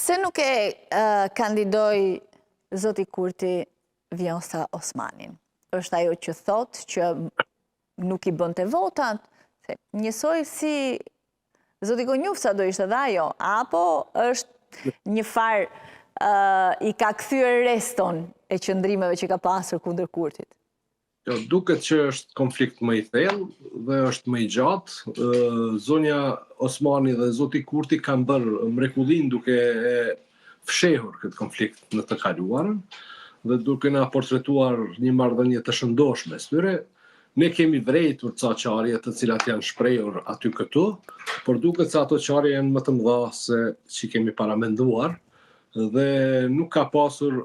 Pse nuk e kandidoi zoti Kurti Vjosa Osmanin? Është ajo që thot që nuk i bënte votat, njësoj si zoti Konjufsa do ishte dhe ajo, apo është një farë i ka kthyer reston e qëndrimeve që ka pasur kundër Kurtit? Duket që është konflikt më i thellë dhe është më i gjatë. Zonja Osmani dhe zoti Kurti kanë bërë mrekullin duke e fshehur këtë konflikt në të kaluarën dhe duke na portretuar një marrëdhënie të shëndoshme mes tyre. Ne kemi vrejtur ca qarje të cilat janë shprehur aty këtu, por duket se ato qarje janë më të mëdha se që kemi paramenduar dhe nuk ka pasur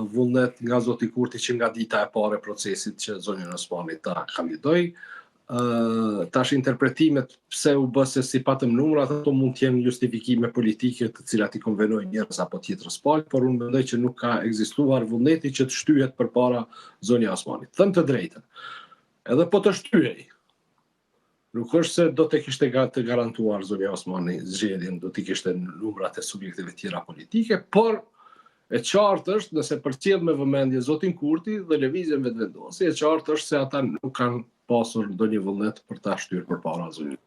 vullnet nga zoti Kurti që nga dita e parë e procesit që zonja Osmani ta kandidoi. Tash interpretimet pse u bë se si patëm numrat, ato mund të jenë justifikime politike të cilat i konvenojnë njerëz apo tjetrës palë, por unë mendoj që nuk ka ekzistuar vullneti që të shtyhet përpara zonja Osmanit. Them të drejtën. Edhe po të shtyhej, nuk është se do të kishte të garantuar zonja Osmani zgjedhjen, do të kishte numrat e subjekteve tjera politike, por e qartë është, nëse përcjell me vëmendje zotin Kurti dhe lëvizjen vetëvendosje, e qartë është se ata nuk kanë pasur ndonjë vullnet për ta shtyrë përpara zonjës.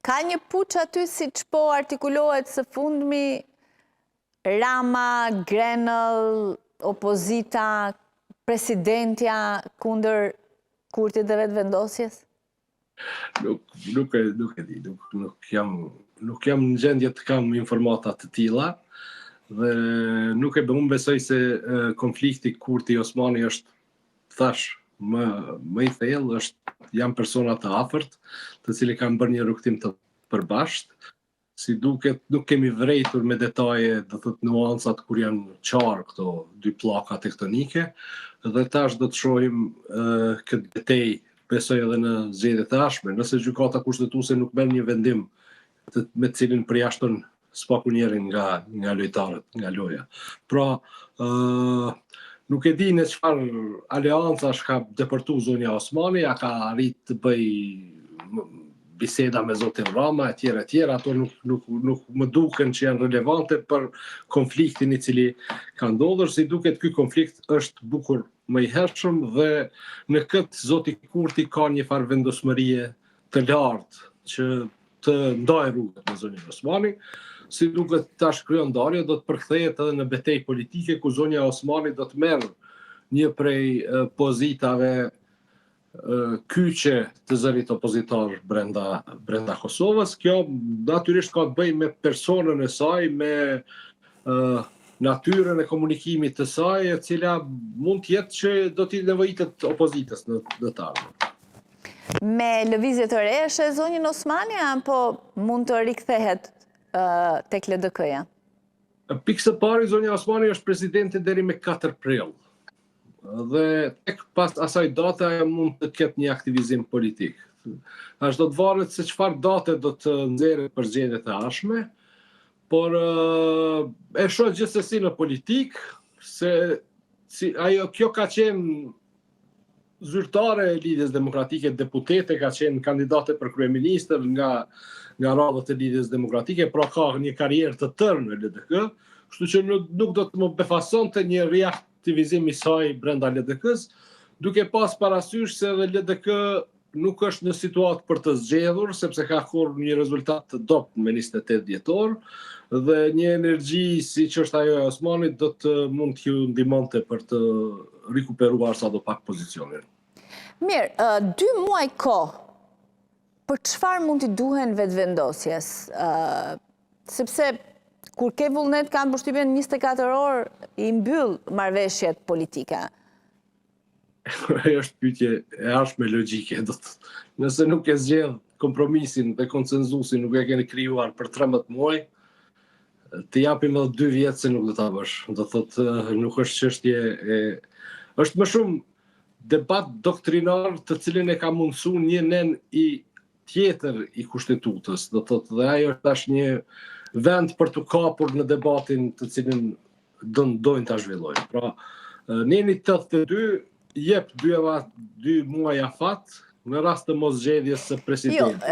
Ka një puç aty siç po artikulohet së fundmi, Rama, Grenell, opozita, presidentja kundër Kurtit dhe vetëvendosjes? Nuk e di, nuk jam në gjendje të kam informata të tilla dhe nuk e unë besoj se konflikti Kurti Osmani është thash më i thellë, janë persona të afërt, të cilët kanë bërë një rrugtim të përbashkët. Si duket, nuk kemi vrejtur me detaje, do thotë nuancat kur janë qarë këto dy pllaka tektonike, dhe tash do të shohim këtë betejë, besoj edhe në zgjedhjet e ardhshme, nëse gjykata kushtetuese nuk bën një vendim me të cilin përjashton spakunjerin nga lojtarët, nga loja. Pra, nuk e di në çfarë aleancash ka depërtu zonja Osmani, a ka arrit të bëj biseda me zotin Rama, e tjera, ato nuk më duken që janë relevante për konfliktin i cili ka ndodhur, si duket ky konflikt është bukur më i hershëm dhe në këtë zoti Kurti ka një farë vendosmërie të lartë që të ndajë rrugët me zonjën Osmani. Si duket tash kryo ndarje do të përkthehet edhe në betejë politike ku zonja Osmani do të merr një prej pozitave kyçe të zërit opozitar brenda Kosovës. Kjo natyrisht ka të bëjë me personën e saj, me natyrën e komunikimit të saj, e cila mund të jetë që do t'i nevojitet opozitës në të ardhmen. Me lëvizje të resh e zonjën Osmani, apo mund të rikthehet tek LDK-ja? Pikë së pari, zonja Osmani është presidente deri me 4 prill. Dhe tek pas asaj date mund të ketë një aktivizim politik. Do të varet se çfarë date do të nxjerret për zgjedhjet e ardhshme, por e shoh gjithsesi në politik se kjo ka qenë zyrtare e Lidhjes Demokratike, deputete, ka qenë kandidate për kryeministër nga radhët e Lidhjes Demokratike, pra ka një karrierë të tërë në LDK, kështu që nuk do të më befasonte një reaktivizim i saj brenda LDK-s, duke pas parasysh se edhe LDK nuk është në situatë për të zgjedhur, sepse ka korrë një rezultat të dobët me 28 dhjetor, dhe një energji si që është ajo e Osmanit do të mund t'ju ndihmonte për të rikuperuar sa do pak pozicionin. Mirë, 2 muaj kohë, për çfarë mund t'i duhen vetëvendosjes? Sepse kur ke vullnet kanë përshtypjen 24 orë i mbyll marrëveshjet politike. Ajo është pyetje e ardhshme logjike. Nëse nuk e zgjedh kompromisin dhe konsenzusin, nuk e keni krijuar për 13 muaj, të japim edhe 2 vjet se nuk do ta bësh. Do thotë nuk është çështje është më shumë debat doktrinar të cilin e ka mundsuar një nen i tjetër i kushtetutës. Do thotë dhe ajo është tash një vend për të kapur në debatin të cilin dojnë ta zhvillojnë. Pra, neni 82 jep 2 muaj afat në rast të moszgjedhjes së presidentit.